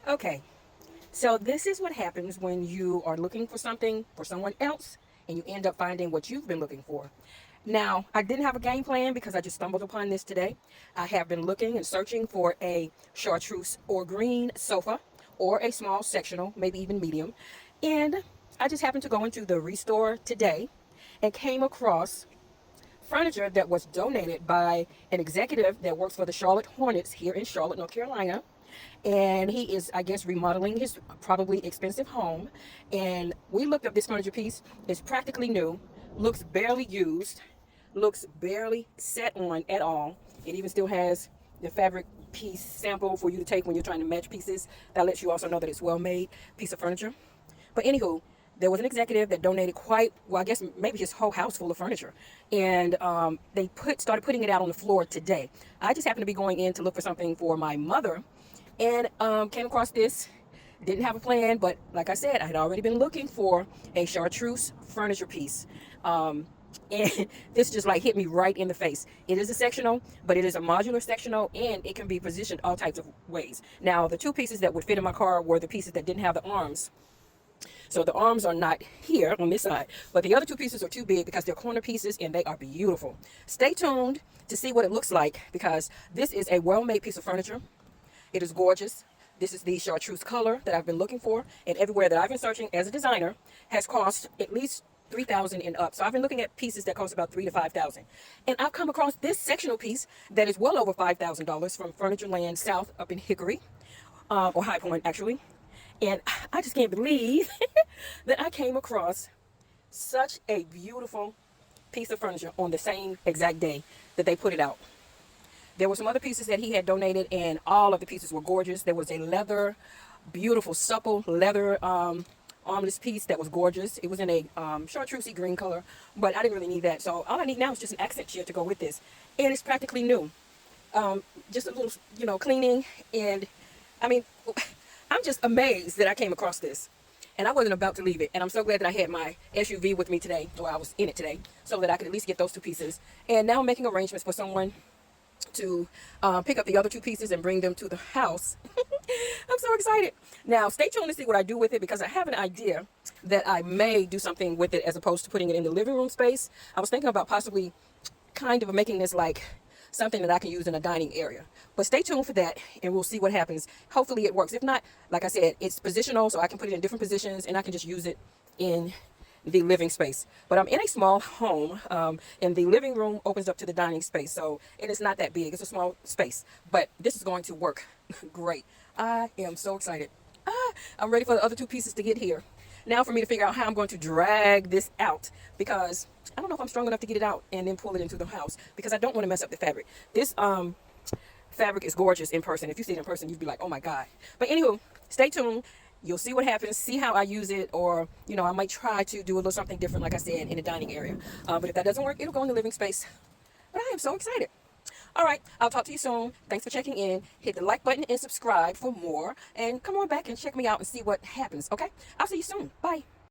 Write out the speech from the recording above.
Okay, so this is what happens when you are looking for something for someone else and you end up finding what you've been looking for. Now, I didn't have a game plan because I just stumbled upon this today. I have been looking and searching for a chartreuse or green sofa or a small sectional, maybe even medium. And I just happened to go into the Restore today and came across furniture that was donated by an executive that works for the Charlotte Hornets here in Charlotte, North Carolina. And he is, I guess, remodeling his probably expensive home. And we looked up this furniture piece. It's practically new, looks barely used, looks barely set on at all. It even still has the fabric piece sample for you to take when you're trying to match pieces. That lets you also know that it's well made piece of furniture. But anywho, there was an executive that donated quite well, I guess maybe his whole house full of furniture, and they started putting it out on the floor today. I just happened to be going in to look for something for my mother, and came across this. Didn't have a plan, but like I said, I had already been looking for a chartreuse furniture piece. And this just like hit me right in the face. It is a sectional, but it is a modular sectional, and it can be positioned all types of ways. Now, the two pieces that would fit in my car were the pieces that didn't have the arms. So the arms are not here on this side, but the other two pieces are too big because they're corner pieces and they are beautiful. Stay tuned to see what it looks like because this is a well-made piece of furniture. It is gorgeous. This is the chartreuse color that I've been looking for, and everywhere that I've been searching as a designer has cost at least $3,000 and up. So I've been looking at pieces that cost about $3,000 to $5,000, and I've come across this sectional piece that is well over $5,000 from Furniture Land South up in Hickory, or High Point actually. And I just can't believe that I came across such a beautiful piece of furniture on the same exact day that they put it out. There were some other pieces that he had donated, and all of the pieces were gorgeous. There was a leather, beautiful, supple leather armless piece that was gorgeous. It was in a chartreusey green color, but I didn't really need that. So all I need now is just an accent chair to go with this. And it's practically new. Just a little, cleaning. And I mean, I'm just amazed that I came across this. And I wasn't about to leave it. And I'm so glad that I had my SUV with me today, or I was in it today, so that I could at least get those two pieces. And now I'm making arrangements for someone to pick up the other two pieces and bring them to the house. I'm so excited. Now, stay tuned to see what I do with it because I have an idea that I may do something with it as opposed to putting it in the living room space. I was thinking about possibly kind of making this like something that I can use in a dining area. But stay tuned for that and we'll see what happens. Hopefully it works. If not, like I said, it's positional, so I can put it in different positions and I can just use it in the living space. But I'm in a small home, and the living room opens up to the dining space, so it is not that big. It's a small space, but this is going to work great. I am so excited. I'm ready for the other two pieces to get here. Now for me to figure out how I'm going to drag this out, because I don't know if I'm strong enough to get it out and then pull it into the house, because I don't want to mess up the fabric. This fabric is gorgeous in person. If you see it in person, you'd be like, oh my God. But anywho, stay tuned. You'll see what happens, see how I use it, or, I might try to do a little something different, like I said, in the dining area. But if that doesn't work, it'll go in the living space. But I am so excited. All right, I'll talk to you soon. Thanks for checking in. Hit the like button and subscribe for more. And come on back and check me out and see what happens, okay? I'll see you soon. Bye.